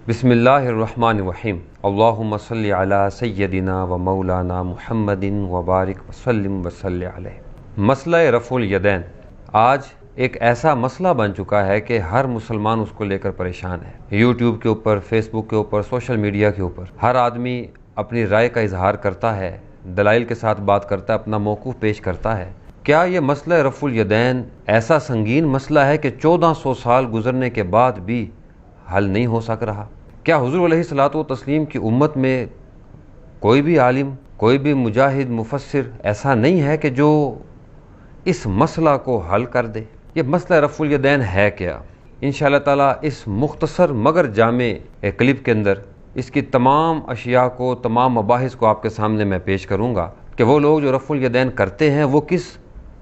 بسم اللہ الرحمن الرحیم اللہم صلی علی سیدنا و مولانا محمد وبارک وسلم وصلی علیہ۔ مسئلہ رفع الیدین آج ایک ایسا مسئلہ بن چکا ہے کہ ہر مسلمان اس کو لے کر پریشان ہے۔ یوٹیوب کے اوپر، فیس بک کے اوپر، سوشل میڈیا کے اوپر ہر آدمی اپنی رائے کا اظہار کرتا ہے، دلائل کے ساتھ بات کرتا ہے، اپنا موقف پیش کرتا ہے۔ کیا یہ مسئلہ رفع الیدین ایسا سنگین مسئلہ ہے کہ 1400 سال گزرنے کے بعد بھی حل نہیں ہو سک رہا؟ کیا حضور علیہ الصلوۃ والتسلیم کی امت میں کوئی بھی عالم، کوئی بھی مجاہد، مفسر ایسا نہیں ہے کہ جو اس مسئلہ کو حل کر دے؟ یہ مسئلہ رفع الیدین ہے کیا؟ انشاءاللہ تعالیٰ اس مختصر مگر جامع کلپ کے اندر اس کی تمام اشیاء کو، تمام مباحث کو آپ کے سامنے میں پیش کروں گا کہ وہ لوگ جو رفع الیدین کرتے ہیں وہ کس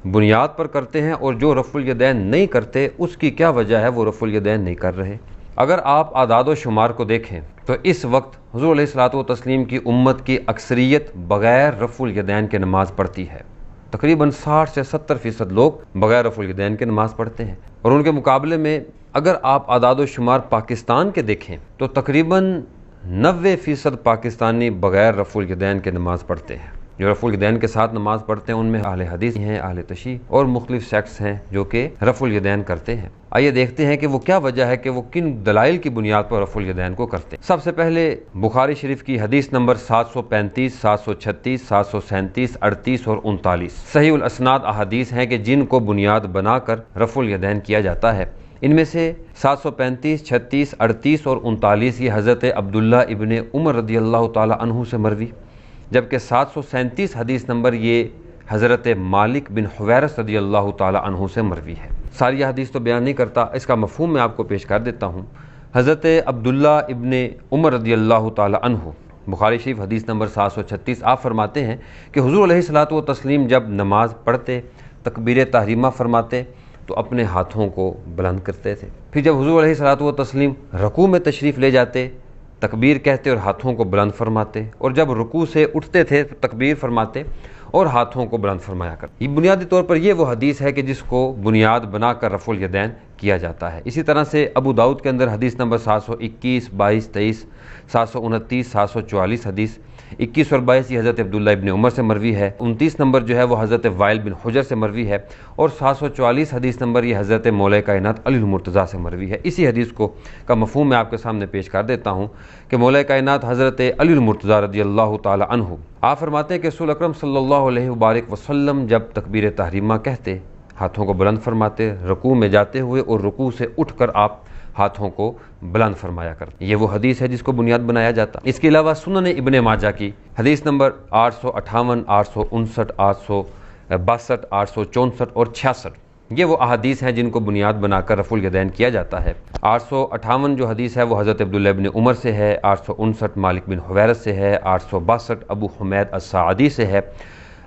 بنیاد پر کرتے ہیں، اور جو رفع الیدین نہیں کرتے اس کی کیا وجہ ہے وہ رفع الیدین نہیں کر رہے۔ اگر آپ اعداد و شمار کو دیکھیں تو اس وقت حضور علیہ الصلوۃ والتسلیم کی امت کی اکثریت بغیر رفع الیدین کے نماز پڑھتی ہے۔ تقریباً 60 سے 70% لوگ بغیر رفع الیدین کے نماز پڑھتے ہیں، اور ان کے مقابلے میں اگر آپ اعداد و شمار پاکستان کے دیکھیں تو تقریباً 90% پاکستانی بغیر رفع الیدین کے نماز پڑھتے ہیں۔ جو رفع الیدین کے ساتھ نماز پڑھتے ہیں ان میں اہل حدیث ہیں، اہل تشیع اور مختلف سیکٹس ہیں جو کہ رفع الیدین کرتے ہیں۔ آئیے دیکھتے ہیں کہ وہ کیا وجہ ہے کہ وہ کن دلائل کی بنیاد پر رفع الیدین کو کرتے ہیں۔ سب سے پہلے بخاری شریف کی حدیث نمبر 735، 736، 737، 38 اور 39 صحیح الاسناد احادیث ہیں کہ جن کو بنیاد بنا کر رفع الیدین کیا جاتا ہے۔ ان میں سے 735، 36، 38 اور 39 یہ حضرت عبداللہ ابن عمر رضی اللہ تعالی عنہ سے مروی، جبکہ 737 حدیث نمبر یہ حضرت مالک بن حویرث رضی اللہ تعالی عنہ سے مروی ہے۔ ساری حدیث تو بیان نہیں کرتا، اس کا مفہوم میں آپ کو پیش کر دیتا ہوں۔ حضرت عبداللہ ابن عمر رضی اللہ تعالی عنہ، بخاری شریف حدیث نمبر 736، آپ فرماتے ہیں کہ حضور علیہ الصلوۃ والتسلیم جب نماز پڑھتے، تکبیر تحریمہ فرماتے تو اپنے ہاتھوں کو بلند کرتے تھے۔ پھر جب حضور علیہ الصلوۃ والتسلیم رکوع میں تشریف لے جاتے، تکبیر کہتے اور ہاتھوں کو بلند فرماتے، اور جب رکوع سے اٹھتے تھے تو تکبیر فرماتے اور ہاتھوں کو بلند فرمایا کرتے۔ یہ بنیادی طور پر یہ وہ حدیث ہے کہ جس کو بنیاد بنا کر رفع الیدین کیا جاتا ہے۔ اسی طرح سے ابو داؤد کے اندر حدیث نمبر 721، 22، 23، 729، 744 حدیث 21 اور 22 یہ حضرت عبداللہ ابن عمر سے مروی ہے۔ 29 نمبر جو ہے وہ حضرت وائل بن حجر سے مروی ہے، اور 744 حدیث نمبر یہ حضرت مولا کائنات علی المرتضیٰ سے مروی ہے۔ اسی حدیث کا مفہوم میں آپ کے سامنے پیش کر دیتا ہوں کہ مولا کائنات حضرت علی المرتضیٰ رضی اللہ تعالی عنہ آپ فرماتے ہیں کہ رسول اکرم صلی اللہ علیہ وبارک وسلم جب تکبیر تحریمہ کہتے، ہاتھوں کو بلند فرماتے، رکوع میں جاتے ہوئے اور رکوع سے اٹھ کر آپ ہاتھوں کو بلند فرمایا کرتے۔ یہ وہ حدیث ہے جس کو بنیاد بنایا جاتا۔ اس کے علاوہ سنن ابن ماجہ کی حدیث نمبر 858، 859، 862، 864 اور 66 یہ وہ احادیث ہیں جن کو بنیاد بنا کر رفع الیدین کیا جاتا ہے۔ 858 جو حدیث ہے وہ حضرت عبداللہ ابن عمر سے ہے، 859 مالک بن حویرث سے ہے، 862 ابو حمید الساعدی سے ہے،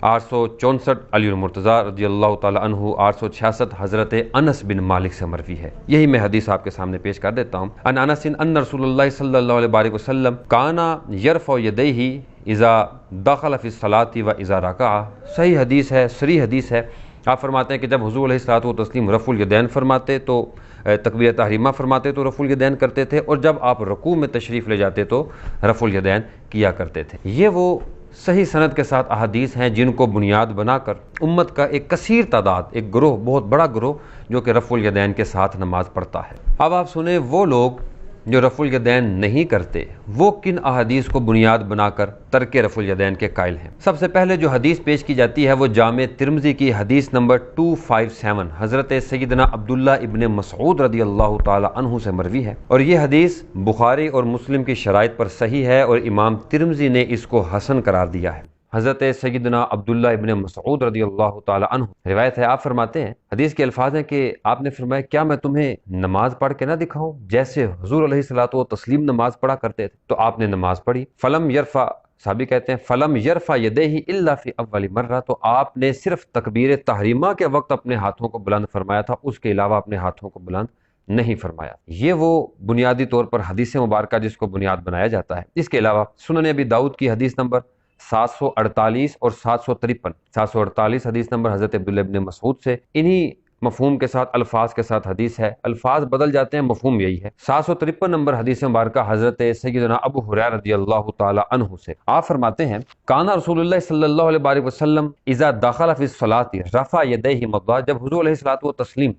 864 علی المرتضیٰ رضی اللہ تعالی عنہ، 866 حضرت انس بن مالک سے مروی ہے۔ یہی میں حدیث آپ کے سامنے پیش کر دیتا ہوں۔ ان انس ان رسول اللہ صلی اللہ علیہ وسلم کان یرفع یدیہ اذا دخل فی الصلاۃ و اذا رکع، صحیح حدیث ہے، صریح حدیث ہے۔ آپ فرماتے ہیں کہ جب حضور علیہ الصلوۃ والتسلیم رفع الیدین فرماتے تو تکبیر تحریمہ فرماتے تو رفع الیدین کرتے تھے، اور جب آپ رکوع میں تشریف لے جاتے تو رفع الیدین کیا کرتے تھے۔ یہ وہ صحیح سند کے ساتھ احادیث ہیں جن کو بنیاد بنا کر امت کا ایک کثیر تعداد، ایک گروہ، بہت بڑا گروہ جو کہ رفع الیدین کے ساتھ نماز پڑھتا ہے۔ اب آپ سنیں وہ لوگ جو رفع الیدین نہیں کرتے وہ کن احادیث کو بنیاد بنا کر ترک رفع الیدین کے قائل ہیں۔ سب سے پہلے جو حدیث پیش کی جاتی ہے وہ جامع ترمذی کی حدیث نمبر 257 حضرت سیدنا عبداللہ ابن مسعود رضی اللہ تعالی عنہ سے مروی ہے، اور یہ حدیث بخاری اور مسلم کی شرائط پر صحیح ہے، اور امام ترمذی نے اس کو حسن قرار دیا ہے۔ حضرت سیدنا عبداللہ ابن مسعود رضی اللہ تعالی عنہ روایت ہے، آپ فرماتے ہیں، حدیث کے الفاظ ہیں کہ آپ نے فرمایا کیا میں تمہیں نماز پڑھ کے نہ دکھاؤں جیسے حضور علیہ الصلوۃ والتسلیم نماز پڑھا کرتے تھے؟ تو آپ نے نماز پڑھی، فلم یرفع، صحابی کہتے ہیں فلم یرفع یدیہ الا فی اول مرہ، تو آپ نے صرف تکبیر تحریمہ کے وقت اپنے ہاتھوں کو بلند فرمایا تھا، اس کے علاوہ اپنے ہاتھوں کو بلند نہیں فرمایا۔ یہ وہ بنیادی طور پر حدیث مبارکہ جس کو بنیاد بنایا جاتا ہے۔ اس کے علاوہ سنن ابی داؤد کی حدیث نمبر 748 اور 753، 748 حدیث نمبر حضرت عبداللہ ابن مسعود سے، انہی مفہوم کے ساتھ، الفاظ کے ساتھ حدیث ہے، الفاظ بدل جاتے ہیں، مفہوم یہی ہے۔ 753 نمبر حدیث مبارکہ حضرت سیدنا ابو ہریرہ رضی اللہ تعالی عنہ سے، آپ فرماتے ہیں کانا رسول اللہ صلی اللہ علیہ وسلم اذا دخل فی الصلاۃ رفع یدیہ مضاجعا، جب حضور علیہ الصلوۃ والتسلیم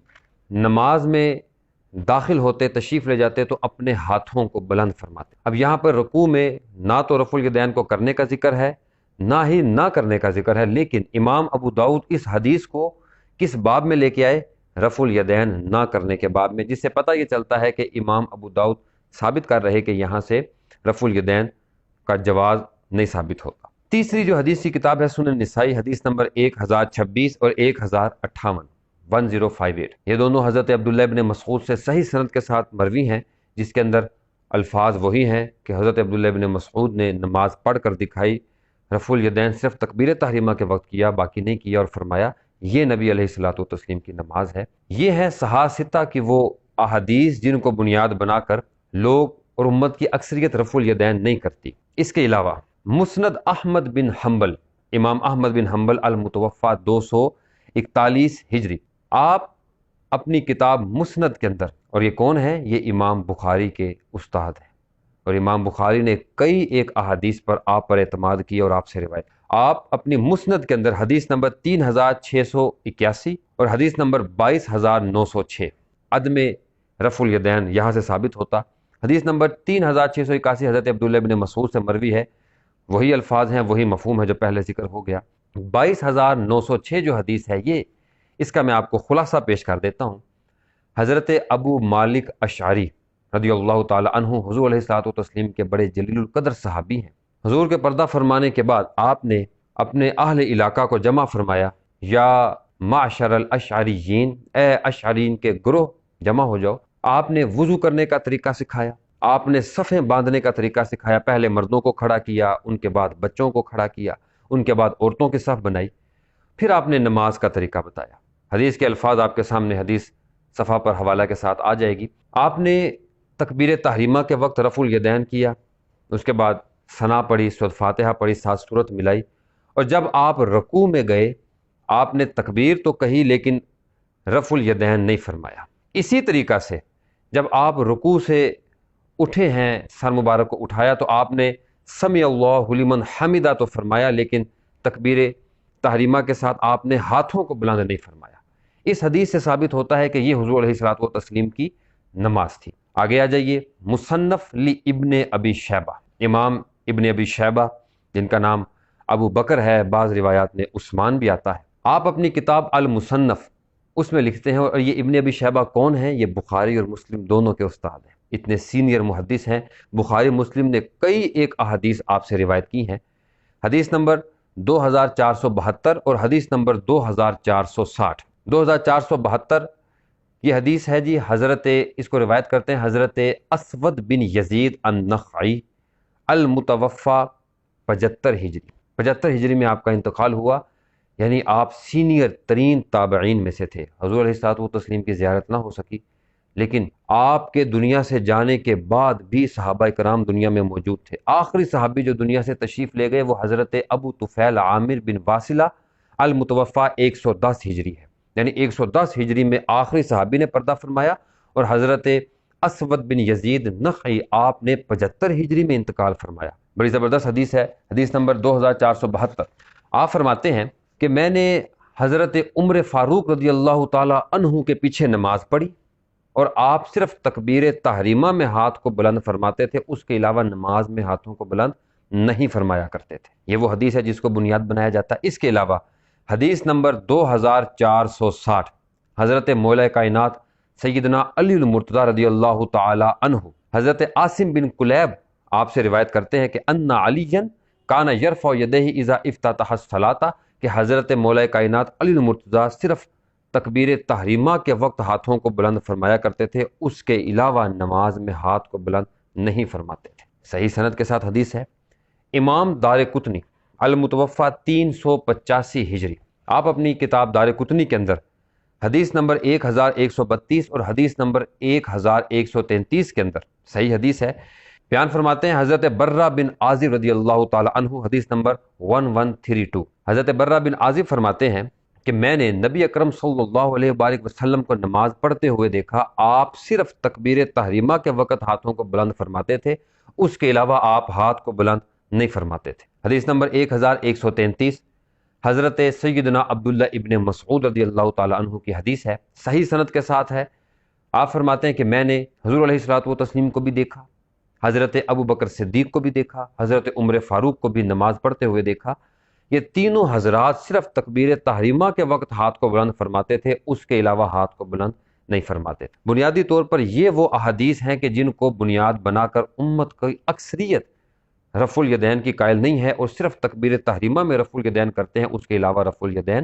نماز میں داخل ہوتے، تشریف لے جاتے تو اپنے ہاتھوں کو بلند فرماتے۔ اب یہاں پر رکوع میں نہ تو رفع الیدین کو کرنے کا ذکر ہے، نہ ہی نہ کرنے کا ذکر ہے، لیکن امام ابو داؤد اس حدیث کو کس باب میں لے کے آئے؟ رفع الیدین نہ کرنے کے باب میں، جس سے پتہ یہ چلتا ہے کہ امام ابو داؤد ثابت کر رہے کہ یہاں سے رفع الیدین کا جواز نہیں ثابت ہوتا۔ تیسری جو حدیث کی کتاب ہے سنن نسائی، حدیث نمبر 1026 اور 1058، 1058، یہ دونوں حضرت عبداللہ ابن مسعود سے صحیح سند کے ساتھ مروی ہیں، جس کے اندر الفاظ وہی ہیں کہ حضرت عبداللہ ابن مسعود نے نماز پڑھ کر دکھائی، رفع الیدین صرف تکبیر تحریمہ کے وقت کیا، باقی نہیں کیا، اور فرمایا یہ نبی علیہ الصلوۃ والتسلیم کی نماز ہے۔ یہ ہے صحاح کی وہ احادیث جن کو بنیاد بنا کر لوگ اور امت کی اکثریت رفع الیدین نہیں کرتی۔ اس کے علاوہ مسند احمد بن حنبل، امام احمد بن حنبل المتوفی 241 ہجری، آپ اپنی کتاب مسند کے اندر، اور یہ کون ہے؟ یہ امام بخاری کے استاد ہیں، اور امام بخاری نے کئی ایک احادیث پر آپ پر اعتماد کیا اور آپ سے روایت۔ آپ اپنی مسند کے اندر حدیث نمبر 3681 اور حدیث نمبر 22906 عدم رفع الیدین یہاں سے ثابت ہوتا۔ حدیث نمبر 3681 حضرت عبداللہ ابن مسعود سے مروی ہے، وہی الفاظ ہیں، وہی مفہوم ہے جو پہلے ذکر ہو گیا۔ 22906 جو حدیث ہے، یہ اس کا میں آپ کو خلاصہ پیش کر دیتا ہوں۔ حضرت ابو مالک اشعری رضی اللہ تعالی عنہ حضور علیہ الصلوۃ والتسلیم کے بڑے جلیل القدر صحابی ہیں۔ حضور کے پردہ فرمانے کے بعد آپ نے اپنے اہل علاقہ کو جمع فرمایا، یا معشر الاشعریین، اے اشعرین کے گروہ جمع ہو جاؤ۔ آپ نے وضو کرنے کا طریقہ سکھایا، آپ نے صفیں باندھنے کا طریقہ سکھایا، پہلے مردوں کو کھڑا کیا، ان کے بعد بچوں کو کھڑا کیا، ان کے بعد عورتوں کی صف بنائی، پھر آپ نے نماز کا طریقہ بتایا۔ حدیث کے الفاظ آپ کے سامنے حدیث صفحہ پر حوالہ کے ساتھ آ جائے گی۔ آپ نے تکبیر تحریمہ کے وقت رفع الیدین کیا، اس کے بعد ثنا پڑھی، سورۃ فاتحہ پڑھی، 7 سورت ملائی، اور جب آپ رکوع میں گئے آپ نے تکبیر تو کہی لیکن رفع الیدین نہیں فرمایا۔ اسی طریقہ سے جب آپ رکوع سے اٹھے ہیں، سر مبارک کو اٹھایا، تو آپ نے سمع اللہ لمن حمدہ تو فرمایا، لیکن تکبیر تحریمہ کے ساتھ آپ نے ہاتھوں کو بلند نہیں فرمایا۔ اس حدیث سے ثابت ہوتا ہے کہ یہ حضور علیہ الصلوۃ والتسلیم کی نماز تھی۔ آگے آ جائیے، مصنف ابن ابی شیبہ، امام ابن ابی شیبہ جن کا نام ابو بکر ہے، بعض روایات میں عثمان بھی آتا ہے۔ آپ اپنی کتاب المصنف اس میں لکھتے ہیں، اور یہ ابن ابی شیبہ کون ہیں؟ یہ بخاری اور مسلم دونوں کے استاد ہیں، اتنے سینئر محدث ہیں۔ بخاری مسلم نے کئی ایک احادیث آپ سے روایت کی ہیں۔ حدیث نمبر 2472 اور حدیث نمبر 2460۔ 2472 یہ حدیث ہے جی، حضرت اس کو روایت کرتے ہیں حضرت اسود بن یزید النخعی المتوفی 75 ہجری، 75 ہجری میں آپ کا انتقال ہوا، یعنی آپ سینئر ترین تابعین میں سے تھے۔ حضور علیہ الصلوۃ والتسلیم کی زیارت نہ ہو سکی، لیکن آپ کے دنیا سے جانے کے بعد بھی صحابہ کرام دنیا میں موجود تھے۔ آخری صحابی جو دنیا سے تشریف لے گئے وہ حضرت ابو طفیل عامر بن واصلہ المتوفی 110 ہجری ہے، یعنی 110 ہجری میں آخری صحابی نے پردہ فرمایا، اور حضرت اسود بن یزید نخعی آپ نے 75 ہجری میں انتقال فرمایا۔ بڑی زبردست حدیث ہے، حدیث نمبر 2472۔ آپ فرماتے ہیں کہ میں نے حضرت عمر فاروق رضی اللہ تعالی عنہ کے پیچھے نماز پڑھی، اور آپ صرف تکبیر تحریمہ میں ہاتھ کو بلند فرماتے تھے، اس کے علاوہ نماز میں ہاتھوں کو بلند نہیں فرمایا کرتے تھے۔ یہ وہ حدیث ہے جس کو بنیاد بنایا جاتا ہے۔ اس کے علاوہ حدیث نمبر 2460، حضرت مولا کائنات سیدنا علی المرتضیٰ رضی اللہ تعالی عنہ، حضرت عاصم بن کلیب آپ سے روایت کرتے ہیں کہ ان علی کان یرفع یدیہ اذا افتتح الصلاۃ، کہ حضرت مولا کائنات علی المرتضیٰ صرف تکبیر تحریمہ کے وقت ہاتھوں کو بلند فرمایا کرتے تھے، اس کے علاوہ نماز میں ہاتھ کو بلند نہیں فرماتے تھے۔ صحیح سند کے ساتھ حدیث ہے۔ امام دارقطنی المتوفی 385 ہجری، آپ اپنی کتاب دارقطنی کے اندر حدیث نمبر 1132 اور حدیث نمبر 1133 کے اندر صحیح حدیث ہے، بیان فرماتے ہیں حضرت برہ بن عازب رضی اللہ تعالی عنہ، حدیث نمبر 1132۔ حضرت برہ بن عازب فرماتے ہیں کہ میں نے نبی اکرم صلی اللہ علیہ وآلہ وسلم کو نماز پڑھتے ہوئے دیکھا، آپ صرف تکبیر تحریمہ کے وقت ہاتھوں کو بلند فرماتے تھے، اس کے علاوہ آپ ہاتھ کو بلند نہیں فرماتے تھے۔ حدیث نمبر 1133، حضرت سیدنا عبداللہ ابن مسعود رضی اللہ تعالیٰ عنہ کی حدیث ہے، صحیح سند کے ساتھ ہے۔ آپ فرماتے ہیں کہ میں نے حضور علیہ الصلوۃ والتسلیم کو بھی دیکھا، حضرت ابو بکر صدیق کو بھی دیکھا، حضرت عمر فاروق کو بھی نماز پڑھتے ہوئے دیکھا۔ یہ تینوں حضرات صرف تکبیر تحریمہ کے وقت ہاتھ کو بلند فرماتے تھے، اس کے علاوہ ہاتھ کو بلند نہیں فرماتے تھے۔ بنیادی طور پر یہ وہ احادیث ہیں کہ جن کو بنیاد بنا کر امت کی اکثریت رفع الیدین کی قائل نہیں ہے اور صرف تکبیر تحریمہ میں رفع الیدین کرتے ہیں، اس کے علاوہ رفع الیدین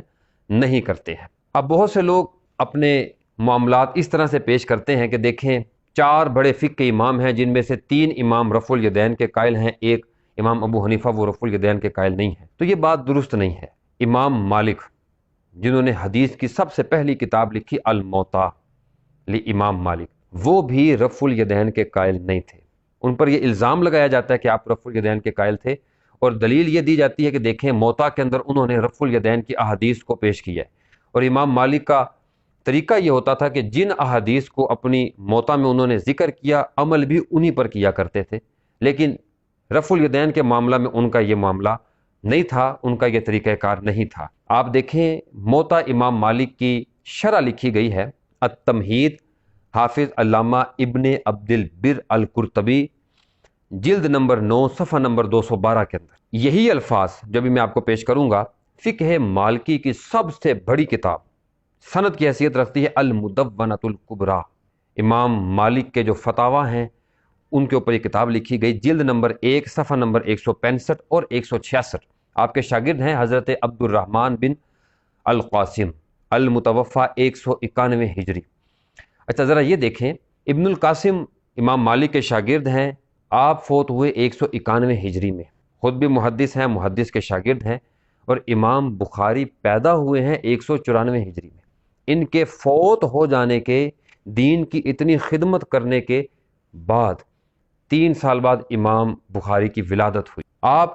نہیں کرتے ہیں۔ اب بہت سے لوگ اپنے معاملات اس طرح سے پیش کرتے ہیں کہ دیکھیں 4 بڑے فقہ کے امام ہیں، جن میں سے 3 امام رفع الیدین کے قائل ہیں، ایک امام ابو حنیفہ وہ رفع الیدین کے قائل نہیں ہیں۔ تو یہ بات درست نہیں ہے۔ امام مالک، جنہوں نے حدیث کی سب سے پہلی کتاب لکھی الموطا امام مالک، وہ بھی رفع الیدین کے قائل نہیں تھے۔ ان پر یہ الزام لگایا جاتا ہے کہ آپ رفع الیدین کے قائل تھے، اور دلیل یہ دی جاتی ہے کہ دیکھیں موطا کے اندر انہوں نے رفع الیدین کی احادیث کو پیش کیا ہے، اور امام مالک کا طریقہ یہ ہوتا تھا کہ جن احادیث کو اپنی موطا میں انہوں نے ذکر کیا، عمل بھی انہی پر کیا کرتے تھے، لیکن رفع الیدین کے معاملہ میں ان کا یہ معاملہ نہیں تھا، ان کا یہ طریقہ کار نہیں تھا۔ آپ دیکھیں موطا امام مالک کی شرح لکھی گئی ہے التمہید، حافظ علامہ ابن عبد البر القرطبی، جلد نمبر 9 صفحہ نمبر 212 کے اندر یہی الفاظ جو بھی میں آپ کو پیش کروں گا، فقہ مالکی کی سب سے بڑی کتاب، سند کی حیثیت رکھتی ہے المدونۃ الکبریٰ، امام مالک کے جو فتاویٰ ہیں ان کے اوپر یہ کتاب لکھی گئی، جلد نمبر 1 صفحہ نمبر 165 اور 166۔ آپ کے شاگرد ہیں حضرت عبد الرحمن بن القاسم، المتوفیٰ 191 ہجری۔ اچھا ذرا یہ دیکھیں، ابن القاسم امام مالک کے شاگرد ہیں، آپ فوت ہوئے 191 ہجری میں، خود بھی محدث ہیں، محدث کے شاگرد ہیں، اور امام بخاری پیدا ہوئے ہیں 194 ہجری میں۔ ان کے فوت ہو جانے کے، دین کی اتنی خدمت کرنے کے بعد 3 سال بعد امام بخاری کی ولادت ہوئی۔ آپ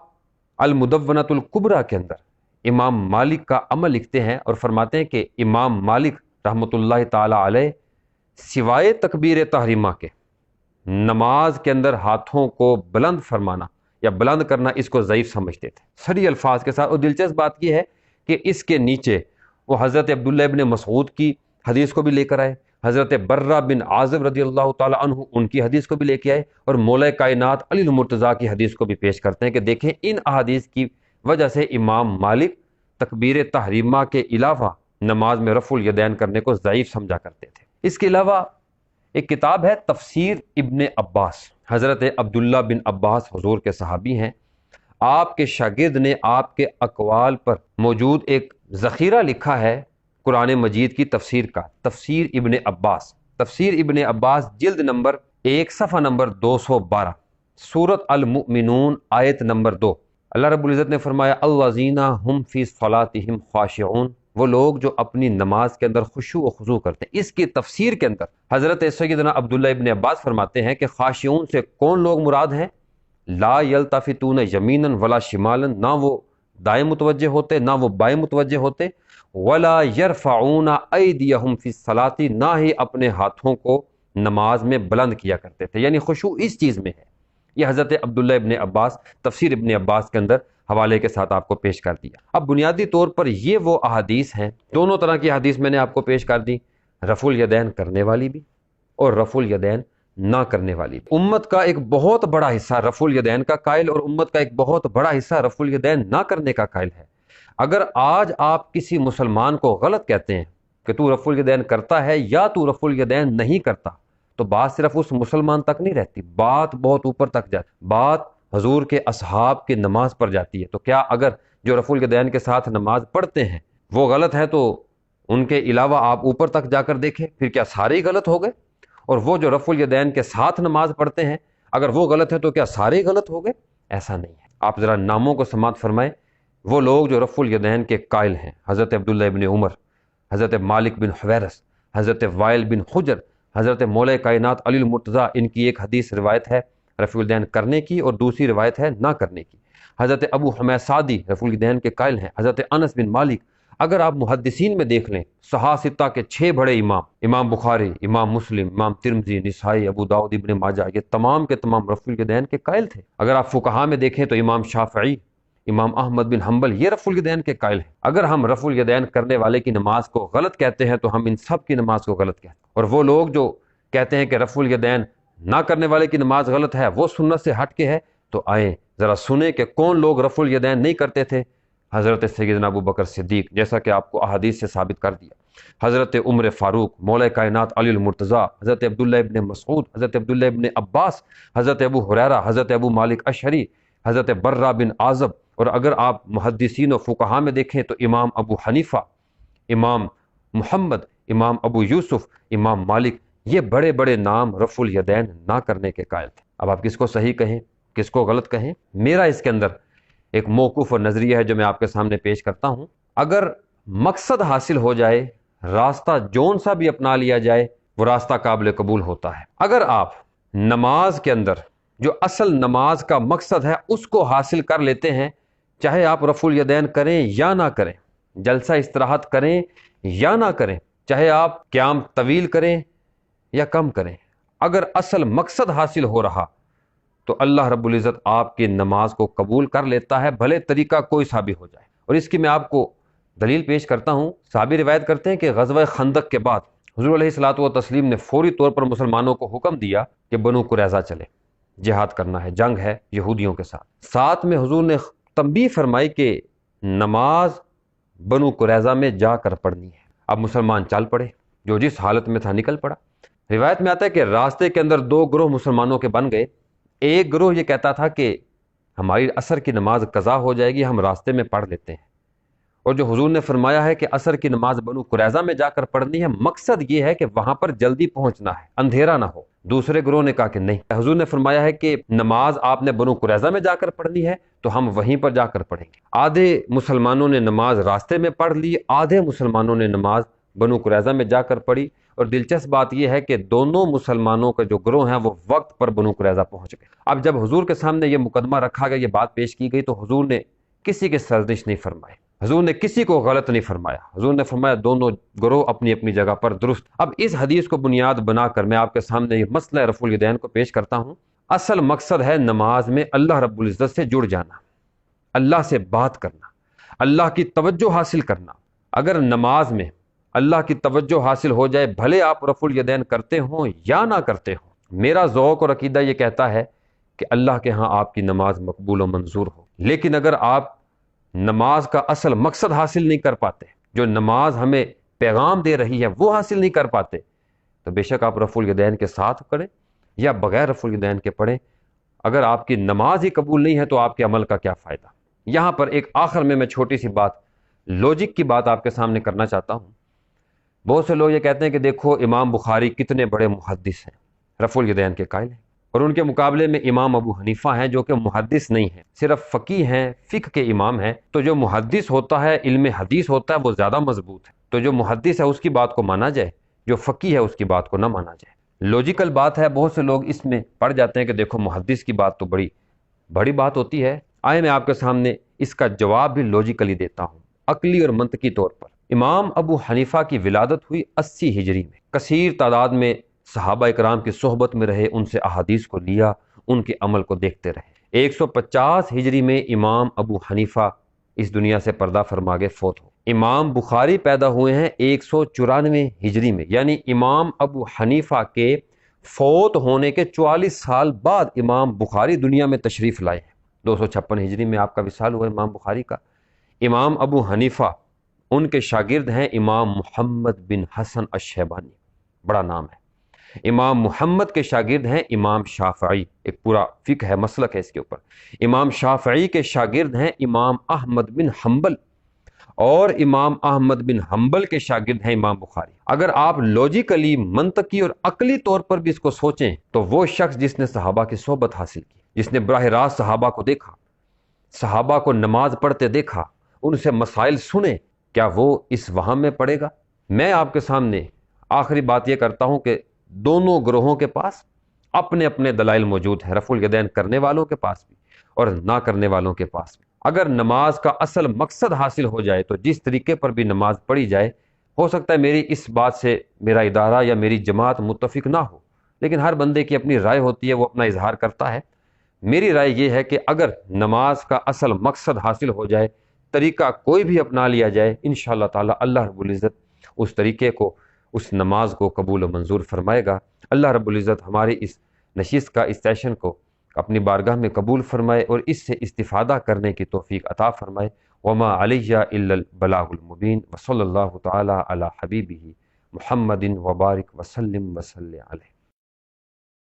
المدونۃ الکبریٰ کے اندر امام مالک کا عمل لکھتے ہیں اور فرماتے ہیں کہ امام مالک رحمۃ اللہ تعالی علیہ سوائے تکبیر تحریمہ کے نماز کے اندر ہاتھوں کو بلند فرمانا یا بلند کرنا اس کو ضعیف سمجھتے تھے، صریح الفاظ کے ساتھ۔ اور دلچسپ بات یہ ہے کہ اس کے نیچے وہ حضرت عبداللہ ابن مسعود کی حدیث کو بھی لے کر آئے، حضرت برہ بن عازب رضی اللہ تعالی عنہ ان کی حدیث کو بھی لے کے آئے، اور مولا کائنات علی المرتضیٰ کی حدیث کو بھی پیش کرتے ہیں کہ دیکھیں ان احادیث کی وجہ سے امام مالک تکبیر تحریمہ کے علاوہ نماز میں رفع الیدین کرنے کو ضعیف سمجھا کرتے تھے۔ اس کے علاوہ ایک کتاب ہے تفسیر ابن عباس، حضرت عبداللہ بن عباس حضور کے صحابی ہیں، آپ کے شاگرد نے آپ کے اقوال پر موجود ایک ذخیرہ لکھا ہے قرآن مجید کی تفسیر کا، تفسیر ابن عباس، تفسیر ابن عباس جلد نمبر 1 صفحہ نمبر 212، سورۃ المؤمنون آیت نمبر 2۔ اللہ رب العزت نے فرمایا الذین ھم فی صلاتہم خاشعون، وہ لوگ جو اپنی نماز کے اندر خشوع و خضوع کرتے ہیں۔ اس کی تفسیر کے اندر حضرت سیدنا عبداللہ ابن عباس فرماتے ہیں کہ خاشعون سے کون لوگ مراد ہیں؟ لا یلتفتون یمینا ولا شمالا، نہ وہ دائیں متوجہ ہوتے نہ وہ بائیں متوجہ ہوتے، ولا یرفعون ایدیہم فی الصلاۃ، نہ ہی اپنے ہاتھوں کو نماز میں بلند کیا کرتے تھے، یعنی خشوع اس چیز میں ہے۔ یہ حضرت عبداللہ ابن عباس تفسیر ابن عباس کے اندر حوالے کے ساتھ آپ کو پیش کر دیا۔ اب بنیادی طور پر یہ وہ احادیث ہیں، دونوں طرح کی حدیث میں نے آپ کو پیش کر دی، رفع الیدین کرنے والی بھی اور رفع الیدین نہ کرنے والی بھی۔ امت کا ایک بہت بڑا حصہ رفع الیدین کا قائل اور امت کا ایک بہت بڑا حصہ رفع الیدین نہ کرنے کا قائل ہے۔ اگر آج آپ کسی مسلمان کو غلط کہتے ہیں کہ تو رفع الیدین کرتا ہے یا تو رفع الیدین نہیں کرتا، تو بات صرف اس مسلمان تک نہیں رہتی، بات بہت اوپر تک جاتی، بات حضور کے اصحاب کی نماز پر جاتی ہے۔ تو کیا اگر جو رفع الیدین کے ساتھ نماز پڑھتے ہیں وہ غلط ہے تو ان کے علاوہ آپ اوپر تک جا کر دیکھیں، پھر کیا سارے ہی غلط ہو گئے؟ اور وہ جو رفع الیدین کے ساتھ نماز پڑھتے ہیں اگر وہ غلط ہے تو کیا سارے غلط ہو گئے؟ ایسا نہیں ہے۔ آپ ذرا ناموں کو سماعت فرمائیں، وہ لوگ جو رفع الیدین کے قائل ہیں، حضرت عبداللہ ابن عمر، حضرت مالک بن حویرث، حضرت وائل بن حجر، حضرت مولا کائنات علی المرتضیٰ، ان کی ایک حدیث روایت ہے رفع الیدین کرنے کی اور دوسری روایت ہے نہ کرنے کی۔ حضرت ابو حمید سعدی رفع الیدین کے قائل ہیں، حضرت انس بن مالک، اگر آپ محدثین میں دیکھ لیں، صحاح کے 6 بڑے امام، امام بخاری، امام مسلم، امام ترمذی، نسائی، ابو داؤد، ابن ماجہ، یہ تمام کے تمام رفع الیدین کے قائل تھے۔ اگر آپ فقہا میں دیکھیں تو امام شافعی، امام احمد بن حنبل، یہ رفع الیدین کے قائل ہیں۔ اگر ہم رفع الیدین کرنے والے کی نماز کو غلط کہتے ہیں تو ہم ان سب کی نماز کو غلط کہتے ہیں، اور وہ لوگ جو کہتے ہیں کہ رفع الیدین نہ کرنے والے کی نماز غلط ہے، وہ سنت سے ہٹ کے ہے، تو آئیں ذرا سنیں کہ کون لوگ رفع الیدین نہیں کرتے تھے۔ حضرت سیدنا ابو بکر صدیق، جیسا کہ آپ کو احادیث سے ثابت کر دیا، حضرت عمر فاروق، مولا کائنات علی المرتضیٰ، حضرت عبداللہ ابن مسعود، حضرت عبداللہ ابن عباس، حضرت ابو ہریرہ، حضرت ابو مالک اشعری، حضرت برہ بن عازب، اور اگر آپ محدثین و فقہا میں دیکھیں تو امام ابو حنیفہ، امام محمد، امام ابو یوسف، امام مالک، یہ بڑے بڑے نام رفع الیدین نہ کرنے کے قائل تھے۔ اب آپ کس کو صحیح کہیں، کس کو غلط کہیں؟ میرا اس کے اندر ایک موقف اور نظریہ ہے جو میں آپ کے سامنے پیش کرتا ہوں۔ اگر مقصد حاصل ہو جائے، راستہ جون سا بھی اپنا لیا جائے، وہ راستہ قابل قبول ہوتا ہے۔ اگر آپ نماز کے اندر جو اصل نماز کا مقصد ہے اس کو حاصل کر لیتے ہیں، چاہے آپ رفع الیدین کریں یا نہ کریں، جلسہ استراحت کریں یا نہ کریں، چاہے آپ قیام طویل کریں یا کم کریں، اگر اصل مقصد حاصل ہو رہا تو اللہ رب العزت آپ کی نماز کو قبول کر لیتا ہے، بھلے طریقہ کوئی سا بھی ہو جائے۔ اور اس کی میں آپ کو دلیل پیش کرتا ہوں۔ صحابی روایت کرتے ہیں کہ غزوہ خندق کے بعد حضور علیہ الصلوۃ والتسلیم نے فوری طور پر مسلمانوں کو حکم دیا کہ بنو قریظہ چلے، جہاد کرنا ہے، جنگ ہے یہودیوں کے ساتھ میں حضور نے تنبیہ فرمائی کہ نماز بنو قریظہ میں جا کر پڑھنی ہے۔ اب مسلمان چل پڑے، جو جس حالت میں تھا نکل پڑا۔ روایت میں آتا ہے کہ راستے کے اندر 2 گروہ مسلمانوں کے بن گئے۔ ایک گروہ یہ کہتا تھا کہ ہماری عصر کی نماز قضا ہو جائے گی، ہم راستے میں پڑھ لیتے ہیں، اور جو حضور نے فرمایا ہے کہ عصر کی نماز بنو قریظہ میں جا کر پڑھنی ہے، مقصد یہ ہے کہ وہاں پر جلدی پہنچنا ہے، اندھیرا نہ ہو۔ دوسرے گروہ نے کہا کہ نہیں، حضور نے فرمایا ہے کہ نماز آپ نے بنو قریظہ میں جا کر پڑھنی ہے تو ہم وہیں پر جا کر پڑھیں گے۔ آدھے مسلمانوں نے نماز راستے میں پڑھ لی، آدھے مسلمانوں نے نماز بنو قریظہ میں جا کر پڑھی، اور دلچسپ بات یہ ہے کہ دونوں مسلمانوں کا جو گروہ ہیں وہ وقت پر بنو قریظہ پہنچ گئے۔ اب جب حضور کے سامنے یہ مقدمہ رکھا گیا، یہ بات پیش کی گئی، تو حضور نے کسی کے سرزنش نہیں فرمائی، حضور نے کسی کو غلط نہیں فرمایا، حضور نے فرمایا دونوں گروہ اپنی اپنی جگہ پر درست۔ اب اس حدیث کو بنیاد بنا کر میں آپ کے سامنے یہ مسئلہ رفع الیدین کو پیش کرتا ہوں۔ اصل مقصد ہے نماز میں اللہ رب العزت سے جڑ جانا، اللہ سے بات کرنا، اللہ کی توجہ حاصل کرنا۔ اگر نماز میں اللہ کی توجہ حاصل ہو جائے، بھلے آپ رفع الیدین کرتے ہوں یا نہ کرتے ہوں، میرا ذوق اور عقیدہ یہ کہتا ہے کہ اللہ کے ہاں آپ کی نماز مقبول و منظور ہو۔ لیکن اگر آپ نماز کا اصل مقصد حاصل نہیں کر پاتے، جو نماز ہمیں پیغام دے رہی ہے وہ حاصل نہیں کر پاتے، تو بے شک آپ رفع الیدین کے ساتھ پڑھیں یا بغیر رفع الیدین کے پڑھیں، اگر آپ کی نماز ہی قبول نہیں ہے تو آپ کے عمل کا کیا فائدہ۔ یہاں پر ایک آخر میں چھوٹی سی بات، لوجک کی بات آپ کے سامنے کرنا چاہتا ہوں۔ بہت سے لوگ یہ کہتے ہیں کہ دیکھو امام بخاری کتنے بڑے محدث ہیں، رفع الیدین کے قائل ہیں، اور ان کے مقابلے میں امام ابو حنیفہ ہیں جو کہ محدث نہیں ہیں، صرف فقیہ ہیں، فقہ کے امام ہیں۔ تو جو محدث ہوتا ہے، علم حدیث ہوتا ہے، وہ زیادہ مضبوط ہے، تو جو محدث ہے اس کی بات کو مانا جائے، جو فقیہ ہے اس کی بات کو نہ مانا جائے۔ لوجیکل بات ہے، بہت سے لوگ اس میں پڑ جاتے ہیں کہ دیکھو محدث کی بات تو بڑی بات ہوتی ہے۔ آئے میں آپ کے سامنے اس کا جواب بھی لوجیکلی دیتا ہوں، عقلی اور منطقی طور پر۔ امام ابو حنیفہ کی ولادت ہوئی 80 ہجری میں، کثیر تعداد میں صحابہ اکرام کی صحبت میں رہے، ان سے احادیث کو لیا، ان کے عمل کو دیکھتے رہے۔ 150 ہجری میں امام ابو حنیفہ اس دنیا سے پردہ فرما کے فوت ہو۔ امام بخاری پیدا ہوئے ہیں 194 ہجری میں، یعنی امام ابو حنیفہ کے فوت ہونے کے 44 سال بعد امام بخاری دنیا میں تشریف لائے ہیں۔ 256 ہجری میں آپ کا وصال ہوا امام بخاری کا۔ امام ابو حنیفہ، ان کے شاگرد ہیں امام محمد بن حسن الشیبانی، بڑا نام ہے۔ امام محمد کے شاگرد ہیں امام شافعی، ایک پورا فقہ ہے، مسلک ہے اس کے اوپر۔ امام شافعی کے شاگرد ہیں امام احمد بن حنبل، اور امام احمد بن حنبل کے شاگرد ہیں امام بخاری۔ اگر آپ لوجیکلی، منطقی اور عقلی طور پر بھی اس کو سوچیں تو وہ شخص جس نے صحابہ کی صحبت حاصل کی، جس نے براہ راست صحابہ کو دیکھا، صحابہ کو نماز پڑھتے دیکھا، ان سے مسائل سنے، کیا وہ اس وہم میں پڑے گا؟ میں آپ کے سامنے آخری بات یہ کرتا ہوں کہ دونوں گروہوں کے پاس اپنے اپنے دلائل موجود ہیں، رفع الیدین کرنے والوں کے پاس بھی اور نہ کرنے والوں کے پاس بھی۔ اگر نماز کا اصل مقصد حاصل ہو جائے تو جس طریقے پر بھی نماز پڑھی جائے، ہو سکتا ہے میری اس بات سے میرا ادارہ یا میری جماعت متفق نہ ہو، لیکن ہر بندے کی اپنی رائے ہوتی ہے، وہ اپنا اظہار کرتا ہے۔ میری رائے یہ ہے کہ اگر نماز کا اصل مقصد حاصل ہو جائے، طریقہ کوئی بھی اپنا لیا جائے، انشاءاللہ تعالی اللہ رب العزت اس طریقے کو، اس نماز کو قبول و منظور فرمائے گا۔ اللہ رب العزت ہماری اس نشست کا، اس سیشن کو اپنی بارگاہ میں قبول فرمائے اور اس سے استفادہ کرنے کی توفیق عطا فرمائے۔ وما علیہ الا البلاغ المبین، وصلی اللہ تعالی علی حبیبہ محمد وبارک وسلم وصلی علیہ۔